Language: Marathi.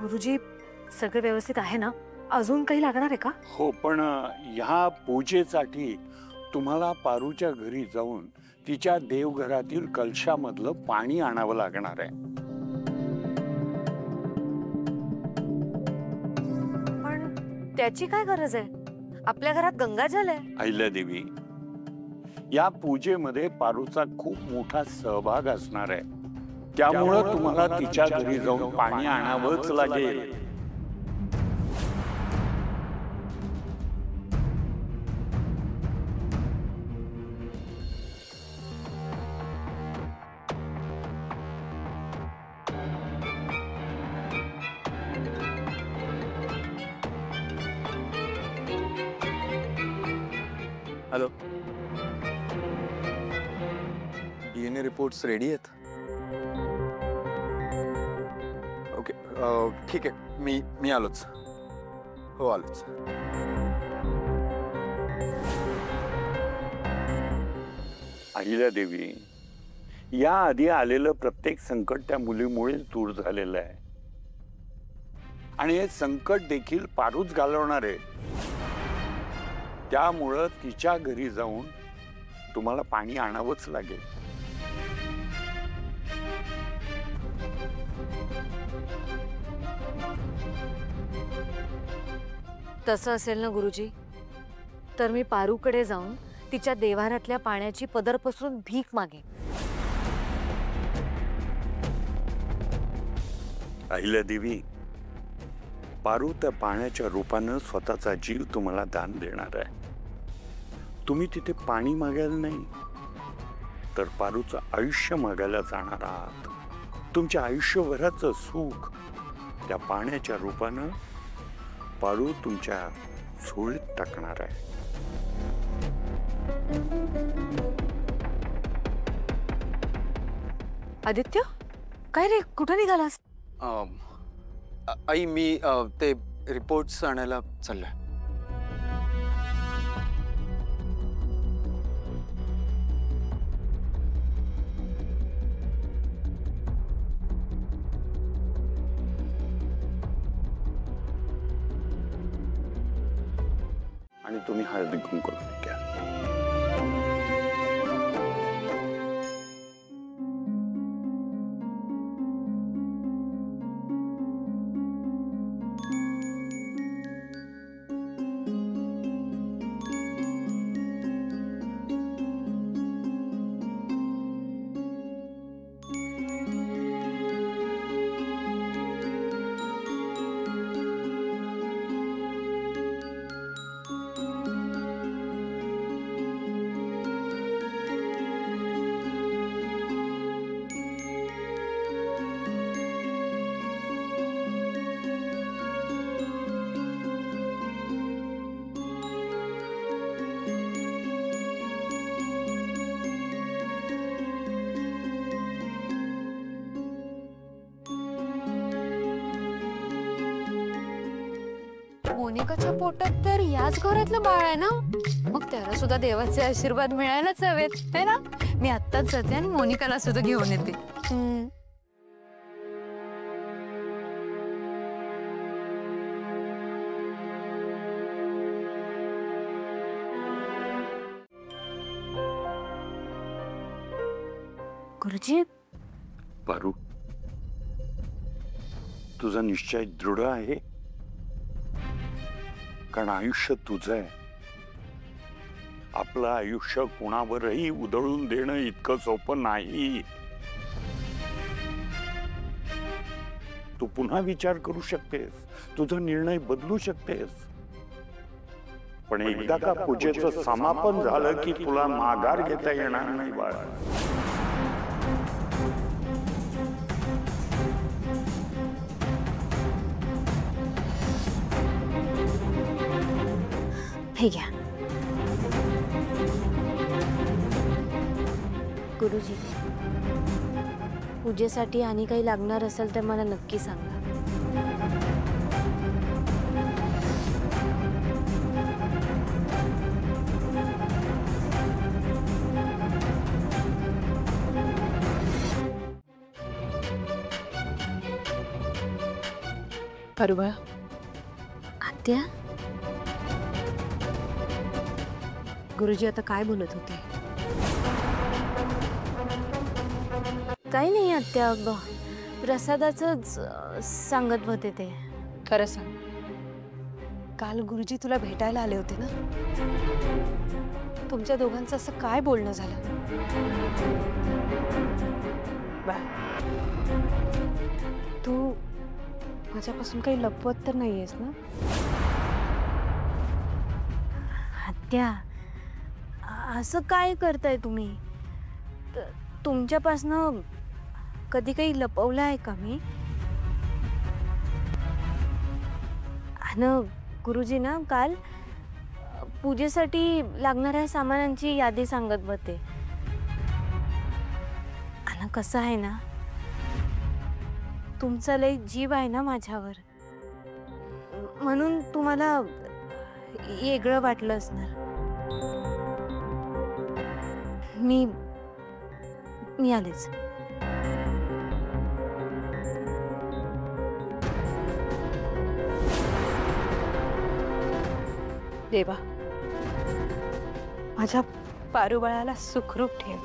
गुरुजी सगळं व्यवस्थित आहे ना? अजून काही लागणार आहे का? हो, पण ह्या पूजेसाठी तुम्हाला पारूच्या घरी जाऊन तिच्या देवघरातील कलशामधलं पाणी आणावं लागणार आहे. पण त्याची काय गरज आहे? आपल्या घरात गंगाजल आहे. अहिल्यादेवी, या पूजेमध्ये पारूचा खूप मोठा सहभाग असणार आहे, त्यामुळं तुम्हाला तिच्या घरी जाऊन पाणी आणावंच लागेल. हॅलो, DNA रिपोर्ट्स रेडी आहेत? ओके, ठीक आहे, मी आलोच. हो, आलोच. अहिल्यादेवी, या आधी आलेलं प्रत्येक संकट त्या मुलीमुळे दूर झालेलं आहे आणि हे संकट देखील पारूच घालवणार आहे. त्यामुळं तिच्या घरी जाऊन तुम्हाला पाणी आणावंच लागेल. तसं असेल ना गुरुजी, तर मी पारूकडे जाऊन तिच्या देव्हाऱ्यातल्या पाण्याची पदर पसरून भीक मागेन. अहिल्यादेवी, पारू त्या पाण्याच्या रूपानं स्वतःचा जीव तुम्हाला दान देणार आहे. तुम्ही तिथे पाणी मागायला नाही, तर पारूचं आयुष्य मागायला जाणार आहात. तुमच्या आयुष्यभराचं सुख त्या पाण्याच्या रूपानं पारू तुमच्या झोळीत टाकणार आहे. आदित्य, काय रे, कुठं निघालास? आई, मी ते रिपोर्ट्स आणायला चाललोय. आणि तुम्ही हळदी कुंकू घ्या. मोनिकाच्या पोटात तर याच घरातलं बाळ आहे ना, मग त्याला सुद्धा देवाचे आशीर्वाद मिळायलाच हवेत, है ना? मी आत्ताच जाते आणि मोनिकाला सुद्धा घेऊन येते. गुरुजी, पारू, तुझा निश्चय दृढ आहे? कारण आयुष्य तुझं आहे. आपलं आयुष्य कोणावरही उधळून देणं इतकं सोपं नाही. तू पुन्हा विचार करू शकतेस, तुझा निर्णय बदलू शकतेस, पण एकदा का पूजेचं समापन झालं की तुला माघार घेता येणार नाही बाळा. हे घ्या. गुरुजी, पूजेसाठी आणि काही लागणार असेल तर मला नक्की सांगा. पारुबाळा, आत्या गुरुजी आता काय बोलत होते? काही नाही आत्या, प्रसादाचंच सांगत होते ते. खरं सांग, काल गुरुजी तुला भेटायला आले होते ना? तुमच्या दोघांचं असं काय बोलणं झालं? बाळ, तू माझ्यापासून काही लपवत तर नाहीयेस ना? आत्या असं काय करताय तुम्ही? तुमच्यापासनं कधी काही लपवलं आहे का मी? गुरुजी ना काल पूजेसाठी लागणाऱ्या सामानांची यादी सांगत होते. आणि कसं आहे ना, तुमचा लय जीव आहे ना माझ्यावर, म्हणून तुम्हाला वेगळं वाटलं असणार. मी आलेच. देवा, माझ्या पारुबाळाला सुखरूप ठेव.